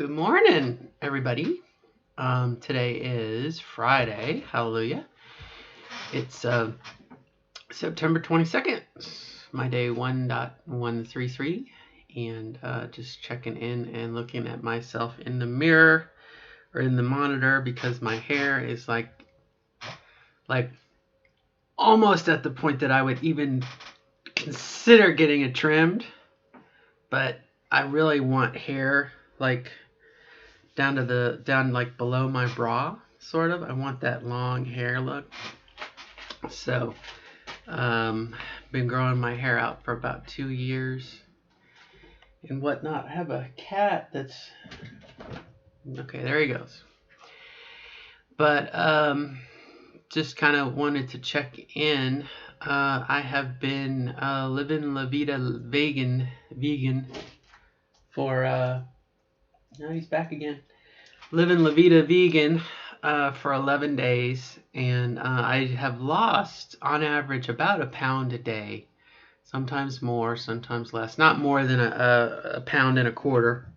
Good morning, everybody. Today is Friday. Hallelujah. It's September 22nd. My day 1.133. And just checking in and looking at myself in the mirror or in the monitor because my hair is like almost at the point that I would even consider getting it trimmed. But I really want hair like down like below my bra, sort of. I want that long hair look. So, been growing my hair out for about 2 years and whatnot. I have a cat that's okay. There he goes. But just kind of wanted to check in. I have been living La Vida vegan for now he's back again. Living La Vida vegan for 11 days, and I have lost on average about a pound a day, sometimes more, sometimes less, not more than a pound and a quarter.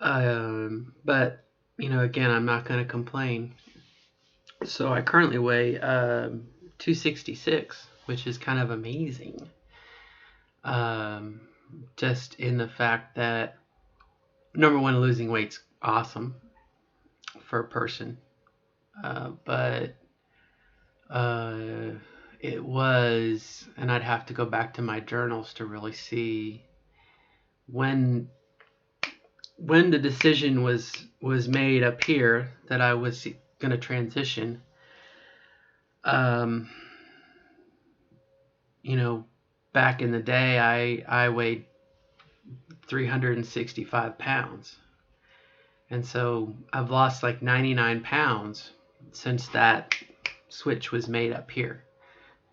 But again, I'm not going to complain. So I currently weigh 266, which is kind of amazing. Just in the fact that, number one, losing weight's awesome for a person. But it was, and I'd have to go back to my journals to really see when the decision was made up here that I was going to transition. Back in the day, I weighed 365 pounds. And so I've lost like 99 pounds since that switch was made up here.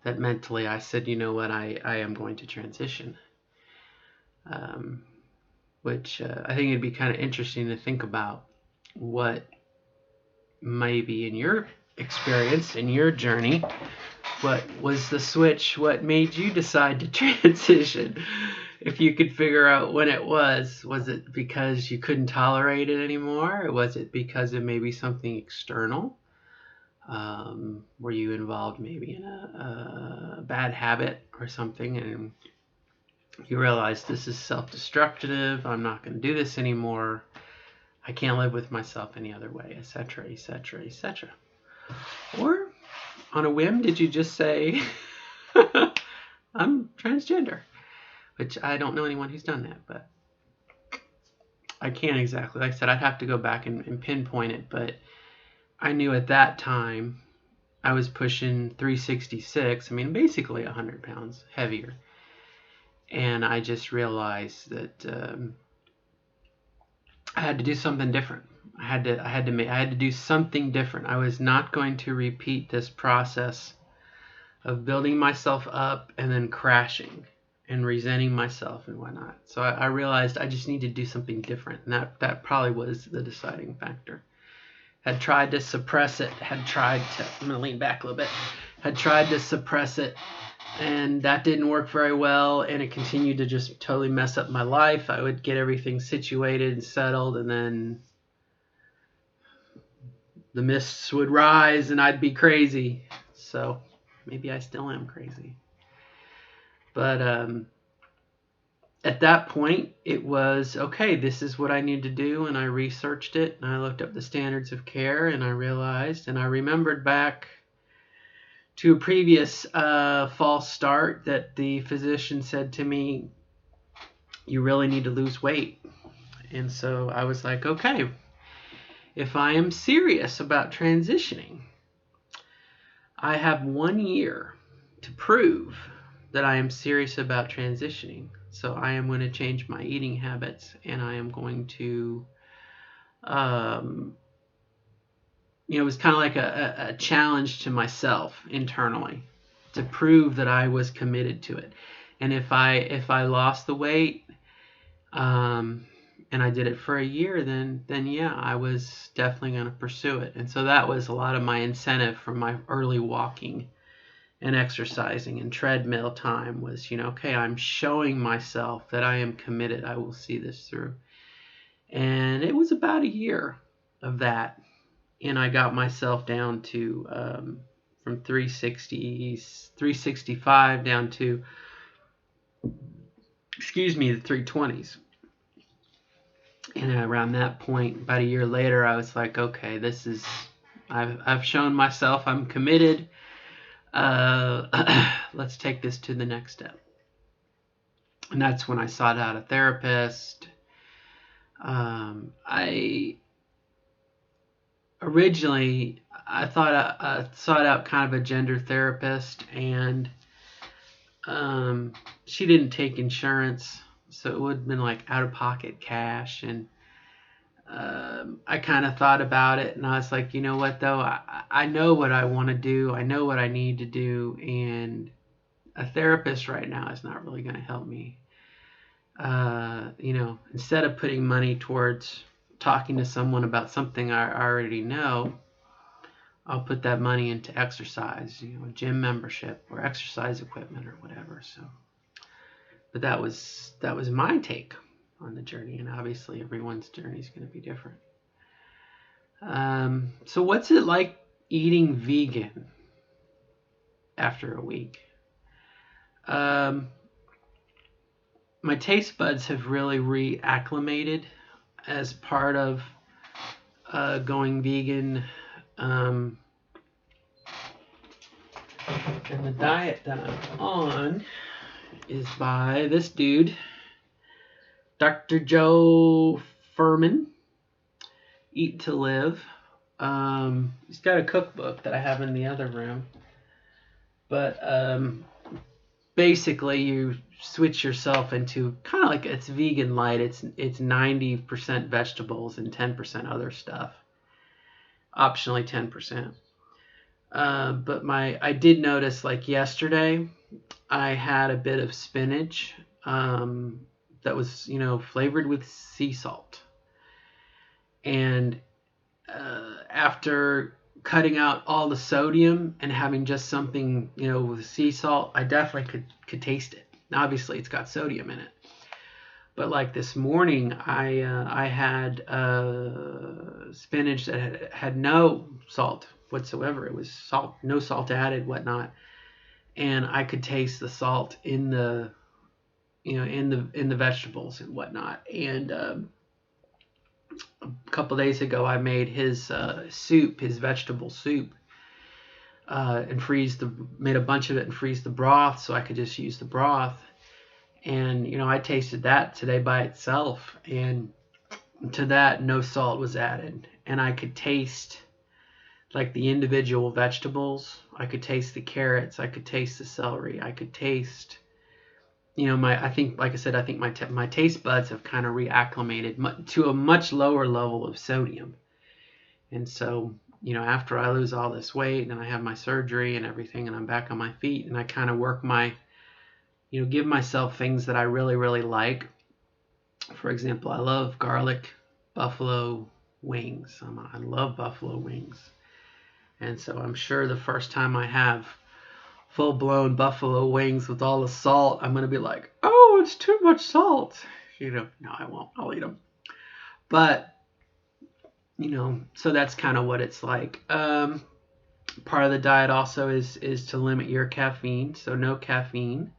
That mentally I said, you know what, I am going to transition. Which I think it'd be kind of interesting to think about what maybe in your experience, in your journey, what was the switch, what made you decide to transition? If you could figure out when it was it because you couldn't tolerate it anymore? Or was it because of maybe something external? Were you involved maybe in a bad habit or something, and you realized this is self-destructive, I'm not going to do this anymore, I can't live with myself any other way, etc., etc., etc. Or on a whim, did you just say, I'm transgender? Which I don't know anyone who's done that, but I can't exactly. Like I said, I'd have to go back and pinpoint it, but I knew at that time I was pushing 366. I mean, basically 100 pounds heavier. And I just realized that I had to do something different. I had to do something different. I was not going to repeat this process of building myself up and then crashing and resenting myself and whatnot. So I realized I just need to do something different, and that probably was the deciding factor. Had tried to suppress it, I'm gonna lean back a little bit, had tried to suppress it, and that didn't work very well, and it continued to just totally mess up my life. I would get everything situated and settled, and then the mists would rise and I'd be crazy. So maybe I still am crazy. But at that point, it was, okay, this is what I need to do, and I researched it, and I looked up the standards of care, and I realized, and I remembered back to a previous false start that the physician said to me, you really need to lose weight. And so I was like, okay, if I am serious about transitioning, I have 1 year to prove that I am serious about transitioning. So I am going to change my eating habits, and I am going to, it was kind of like a challenge to myself internally to prove that I was committed to it. And if I lost the weight, and I did it for a year, then yeah, I was definitely going to pursue it. And so that was a lot of my incentive from my early walking and exercising and treadmill time was, okay, I'm showing myself that I am committed. I will see this through. And it was about a year of that. And I got myself down to from 365 down to, the 320s. And around that point, about a year later, I was like, okay, I've shown myself I'm committed. Let's take this to the next step. And that's when I sought out a therapist. I originally thought I sought out kind of a gender therapist, and she didn't take insurance, so it would have been like out of pocket cash. And I kind of thought about it, and I was like, you know what though, I know what I want to do, I know what I need to do, and a therapist right now is not really going to help me. Instead of putting money towards talking to someone about something I already know, I'll put that money into exercise, gym membership or exercise equipment or whatever. So, but that was my take on the journey, and obviously everyone's journey is going to be different. So what's it like eating vegan after a week? My taste buds have really reacclimated as part of going vegan. And the diet that I'm on is by this dude, Dr. Joe Furman, Eat to Live. He's got a cookbook that I have in the other room. But basically you switch yourself into kind of like, it's vegan light. It's 90% vegetables and 10% other stuff. Optionally 10%. But I did notice, like yesterday, I had a bit of spinach that was, flavored with sea salt. And after cutting out all the sodium and having just something, with sea salt, I definitely could taste it. Now, obviously, it's got sodium in it. But like this morning, I had spinach that had no salt whatsoever. It was no salt added, whatnot, and I could taste the salt in the, in the vegetables and whatnot. And a couple days ago, I made his soup, his vegetable soup, and made a bunch of it and freeze the broth so I could just use the broth. And, I tasted that today by itself, and to that, no salt was added. And I could taste like the individual vegetables. I could taste the carrots. I could taste the celery. I could taste, I think my taste buds have kind of reacclimated to a much lower level of sodium. And so, after I lose all this weight and I have my surgery and everything, and I'm back on my feet, and I kind of work give myself things that I really, really like. For example, I love garlic buffalo wings. I love buffalo wings. And so I'm sure the first time I have full-blown buffalo wings with all the salt, I'm going to be like, oh, it's too much salt. No, I won't. I'll eat them. But, so that's kind of what it's like. Part of the diet also is to limit your caffeine. So no caffeine.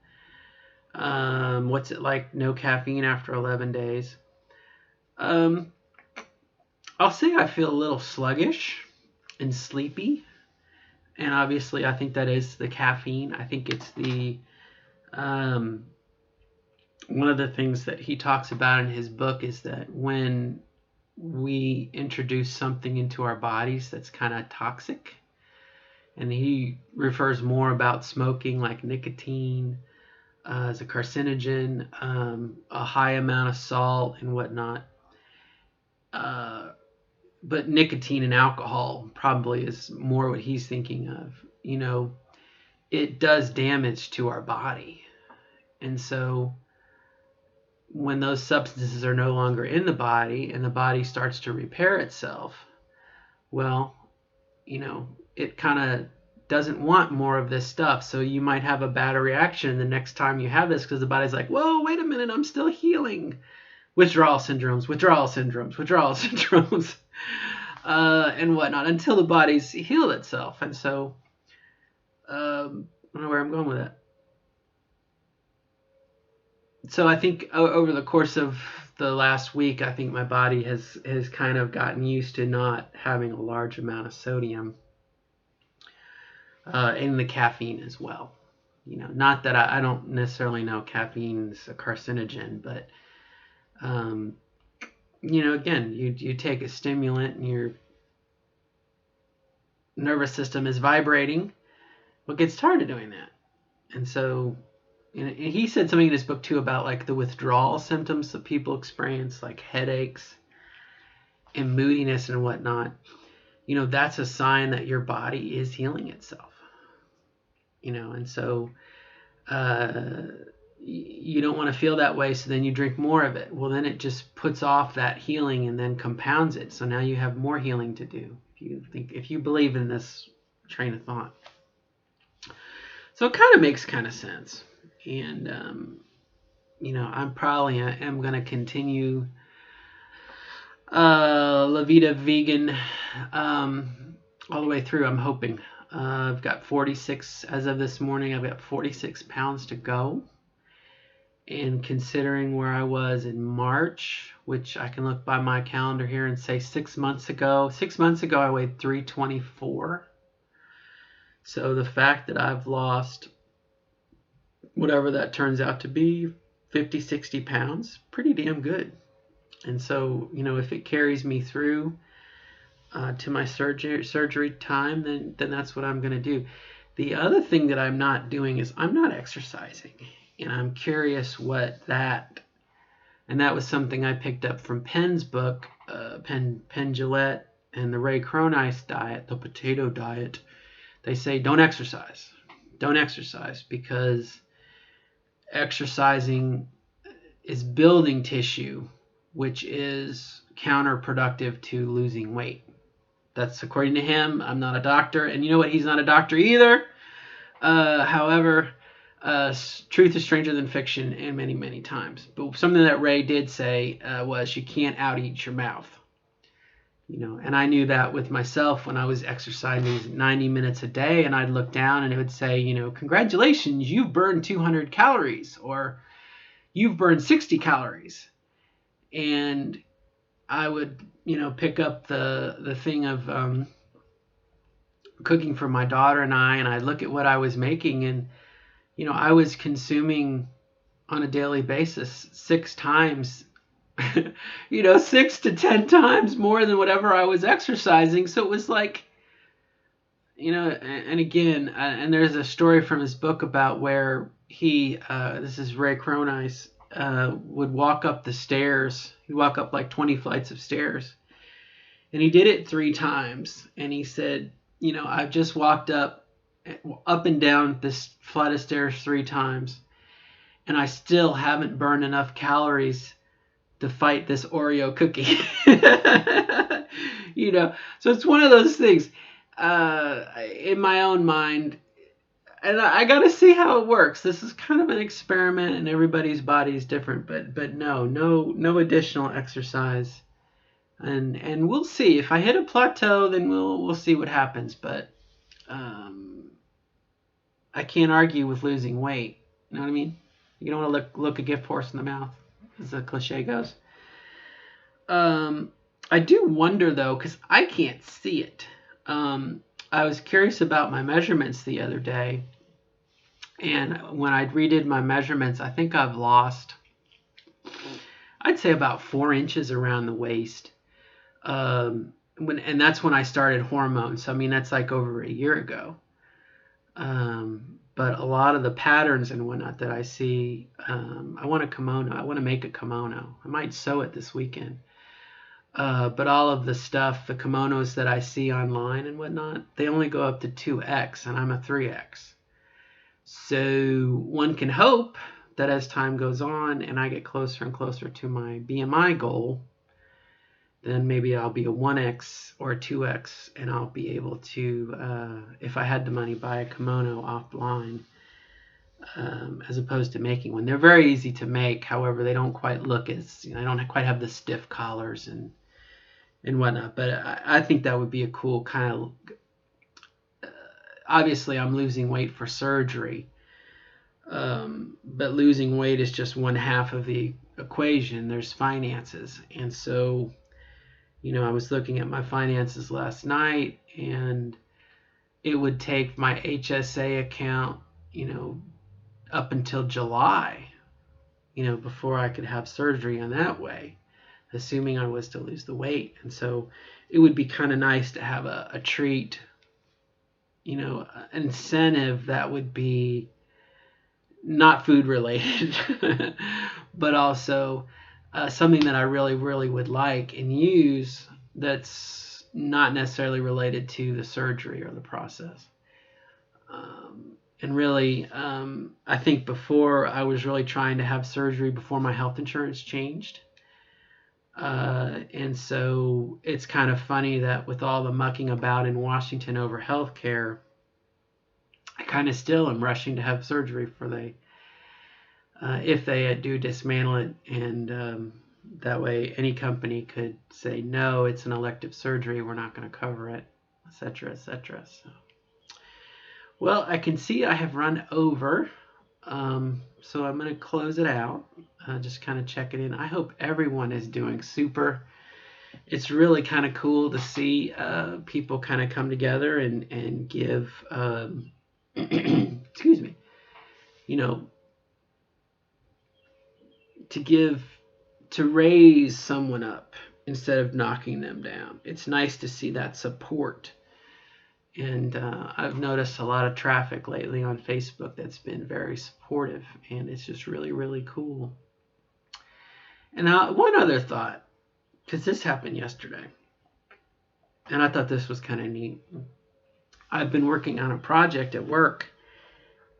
What's it like? No caffeine after 11 days. I'll say I feel a little sluggish and sleepy. And obviously I think that is the caffeine. I think it's the, one of the things that he talks about in his book is that when we introduce something into our bodies that's kind of toxic, and he refers more about smoking, like nicotine, as a carcinogen, a high amount of salt and whatnot. But nicotine and alcohol probably is more what he's thinking of. It does damage to our body. And so when those substances are no longer in the body and the body starts to repair itself, well, it kind of doesn't want more of this stuff. So you might have a bad reaction the next time you have this because the body's like, whoa, wait a minute, I'm still healing. withdrawal syndromes, and whatnot, until the body's healed itself. And so, I don't know where I'm going with that. So I think over the course of the last week, I think my body has kind of gotten used to not having a large amount of sodium in the caffeine as well. Not that I don't necessarily know caffeine's a carcinogen, but again, you take a stimulant and your nervous system is vibrating. Well, it gets tired of doing that. And so, and he said something in his book too about like the withdrawal symptoms that people experience, like headaches and moodiness and whatnot. That's a sign that your body is healing itself. And so you don't want to feel that way, so then you drink more of it. Well, then it just puts off that healing and then compounds it. So now you have more healing to do. If you believe in this train of thought. So it kind of makes kind of sense. And I'm probably am going to continue La Vida vegan all the way through. I'm hoping. I've got 46 as of this morning. I've got 46 pounds to go. And considering where I was in March, which I can look by my calendar here and say 6 months ago. 6 months ago, I weighed 324. So the fact that I've lost whatever that turns out to be, 50, 60 pounds, pretty damn good. And so, if it carries me through to my surgery time, then that's what I'm going to do. The other thing that I'm not doing is I'm not exercising. And I'm curious what that, and that was something I picked up from Penn's book, Penn Jillette and the Ray Cronise diet, the potato diet. They say don't exercise. Don't exercise because exercising is building tissue, which is counterproductive to losing weight. That's according to him. I'm not a doctor. And you know what? He's not a doctor either. However, truth is stranger than fiction and many, many times. But something that Ray did say was you can't out-eat your mouth. And I knew that with myself when I was exercising 90 minutes a day, and I'd look down and it would say, congratulations, you've burned 200 calories or you've burned 60 calories. And I would, pick up the thing of cooking for my daughter and I'd look at what I was making, and I was consuming on a daily basis 6 times, 6 to 10 times more than whatever I was exercising. So it was like, and again, and there's a story from his book about where he, this is Ray Cronise, would walk up the stairs. He'd walk up like 20 flights of stairs. And he did it 3 times. And he said, I've just walked up and down this flight of stairs 3 times, and I still haven't burned enough calories to fight this Oreo cookie. So it's one of those things in my own mind, and I got to see how it works. This is kind of an experiment, and everybody's body is different, but no additional exercise, and we'll see. If I hit a plateau, then we'll see what happens, but I can't argue with losing weight. You know what I mean? You don't want to look a gift horse in the mouth, as the cliche goes. I do wonder, though, because I can't see it. I was curious about my measurements the other day. And when I redid my measurements, I think I've lost, I'd say about 4 inches around the waist. And that's when I started hormones. So, I mean, that's like over a year ago. But a lot of the patterns and whatnot that I see, I want a kimono. I want to make a kimono. I might sew it this weekend. But all of the stuff, the kimonos that I see online and whatnot, they only go up to 2X, and I'm a 3X. So one can hope that as time goes on and I get closer and closer to my BMI goal, then maybe I'll be a 1X or a 2X, and I'll be able to, if I had the money, buy a kimono offline. as opposed to making one. They're very easy to make. However, they don't quite look as, they don't quite have the stiff collars and whatnot. But I think that would be a cool kind of. Obviously, I'm losing weight for surgery, but losing weight is just one half of the equation. There's finances, and so I was looking at my finances last night, and it would take my HSA account, up until July, before I could have surgery in that way, assuming I was to lose the weight. And so it would be kind of nice to have a treat, incentive that would be not food related, but also something that I really, really would like and use that's not necessarily related to the surgery or the process. And really, I think before I was really trying to have surgery before my health insurance changed. And so it's kind of funny that with all the mucking about in Washington over healthcare, I kind of still am rushing to have surgery if they do dismantle it, and that way any company could say, no, it's an elective surgery, we're not going to cover it, etc., etc. So. Well, I can see I have run over, so I'm going to close it out, just kind of check it in. I hope everyone is doing super. It's really kind of cool to see people kind of come together and give, excuse me, to raise someone up instead of knocking them down. It's nice to see that support. And I've noticed a lot of traffic lately on Facebook that's been very supportive, and it's just really, really cool. And one other thought, because this happened yesterday, and I thought this was kind of neat. I've been working on a project at work,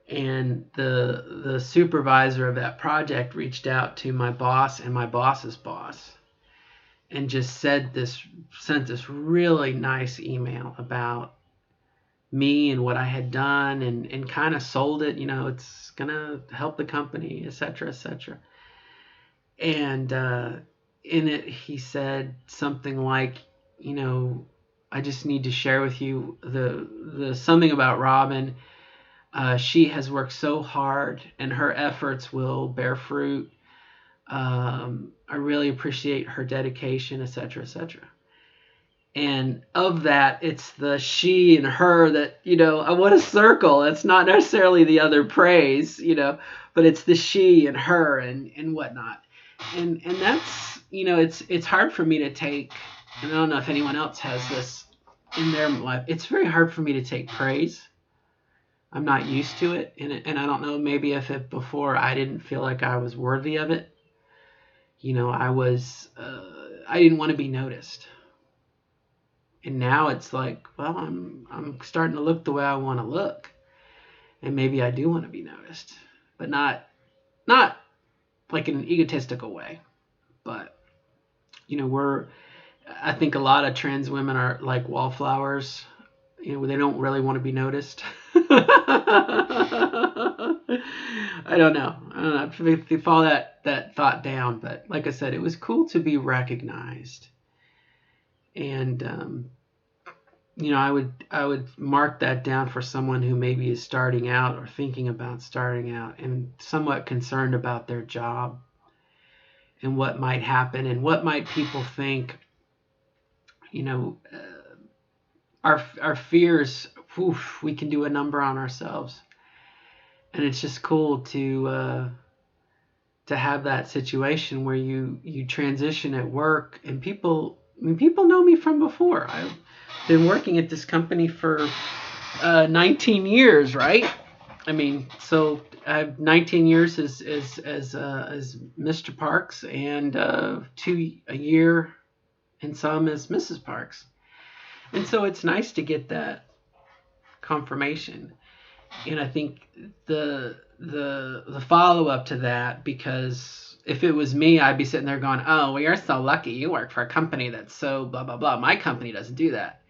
and the supervisor of that project reached out to my boss and my boss's boss, and just sent this really nice email about me and what I had done, and kind of sold it, it's gonna help the company, etc., etc. And in it he said something like, I just need to share with you the something about Robin. She has worked so hard, and her efforts will bear fruit. I really appreciate her dedication, etc., etc. And of that, it's the she and her that, I want to circle. It's not necessarily the other praise, but it's the she and her and whatnot. And that's, it's hard for me to take, and I don't know if anyone else has this in their life. It's very hard for me to take praise. I'm not used to it. And I don't know, maybe if before I didn't feel like I was worthy of it. I didn't want to be noticed. And now it's like, well, I'm starting to look the way I want to look, and maybe I do want to be noticed, but not like in an egotistical way. But I think a lot of trans women are like wallflowers. They don't really want to be noticed. I don't know if you follow that thought down, but like I said, it was cool to be recognized. And I would mark that down for someone who maybe is starting out or thinking about starting out and somewhat concerned about their job and what might happen and what might people think. Our fears, we can do a number on ourselves, and it's just cool to have that situation where you transition at work, and people know me from before. I've been working at this company for 19 years, right? I mean, so I have 19 years as Mr. Parks, and a year and some as Mrs. Parks. And so it's nice to get that confirmation. And I think the follow up to that, because if it was me, I'd be sitting there going, oh, well, you're so lucky. You work for a company that's so blah, blah, blah. My company doesn't do that.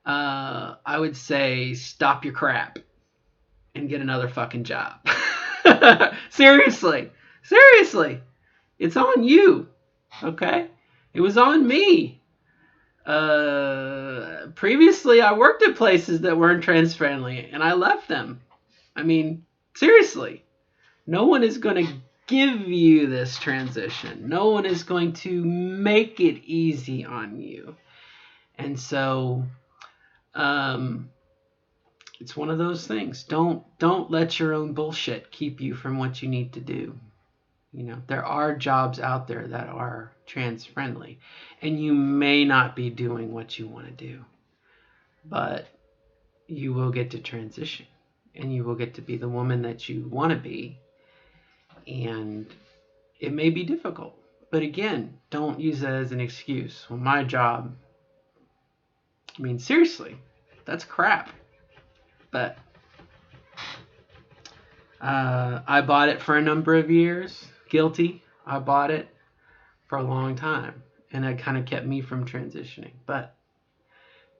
I would say stop your crap and get another fucking job. Seriously. Seriously. It's on you. Okay? It was on me. Previously, I worked at places that weren't trans friendly, and I left them. I mean, seriously. No one is going to give you this transition. No one is going to make it easy on you. And so, it's one of those things. Don't let your own bullshit keep you from what you need to do. You know, there are jobs out there that are trans friendly, and you may not be doing what you want to do, but you will get to transition, and you will get to be the woman that you want to be. And it may be difficult, but again, don't use that as an excuse. Well, my job, I mean, seriously, that's crap. But I bought it for a number of years. Guilty. I bought it for a long time, and it kind of kept me from transitioning. But,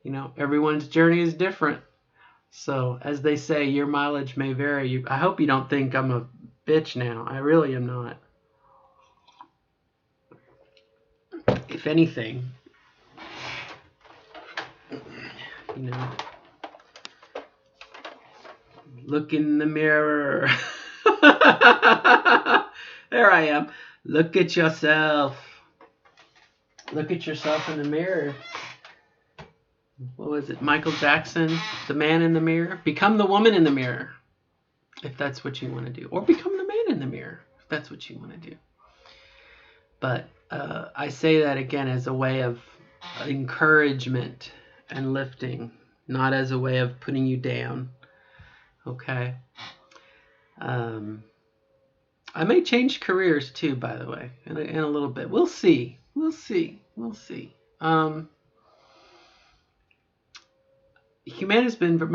you know, everyone's journey is different. So, as they say, your mileage may vary. I hope you don't think I'm a bitch now. I really am not. If anything, you know, look in the mirror. There I am. Look at yourself. Look at yourself in the mirror. What was it? Michael Jackson, The Man in the Mirror. Become the woman in the mirror, if that's what you want to do. Or become the man in the mirror, if that's what you want to do. But I say that again as a way of encouragement and lifting, not as a way of putting you down. Okay? I may change careers too, by the way, in a little bit. We'll see. We'll see. We'll see. My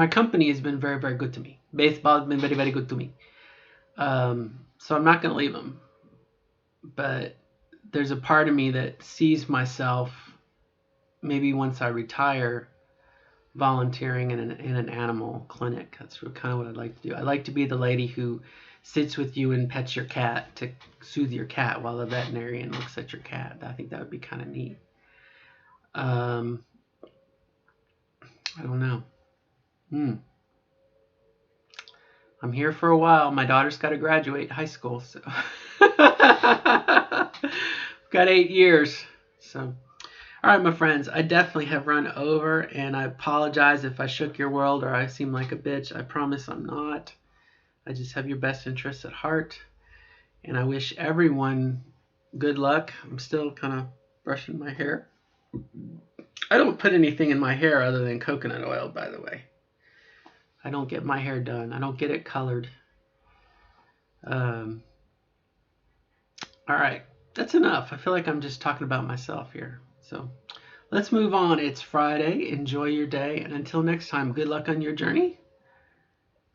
company has been very, very good to me. Baseball has been very, very good to me. So I'm not going to leave them. But there's a part of me that sees myself, maybe once I retire, volunteering in an animal clinic. That's kind of what I'd like to do. I'd like to be the lady who sits with you and pets your cat to soothe your cat while the veterinarian looks at your cat. I think that would be kind of neat. I don't know. I'm here for a while. My daughter's got to graduate high school, so got 8 years. So, all right, my friends, I definitely have run over, and I apologize if I shook your world or I seem like a bitch. I promise I'm not. I just have your best interests at heart, and I wish everyone good luck. I'm still kind of brushing my hair. I don't put anything in my hair other than coconut oil, by the way. I don't get my hair done. I don't get it colored. All right, that's enough. I feel like I'm just talking about myself here. So let's move on. It's Friday. Enjoy your day. And until next time, good luck on your journey.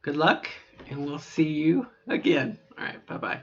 Good luck, and we'll see you again. All right, bye-bye.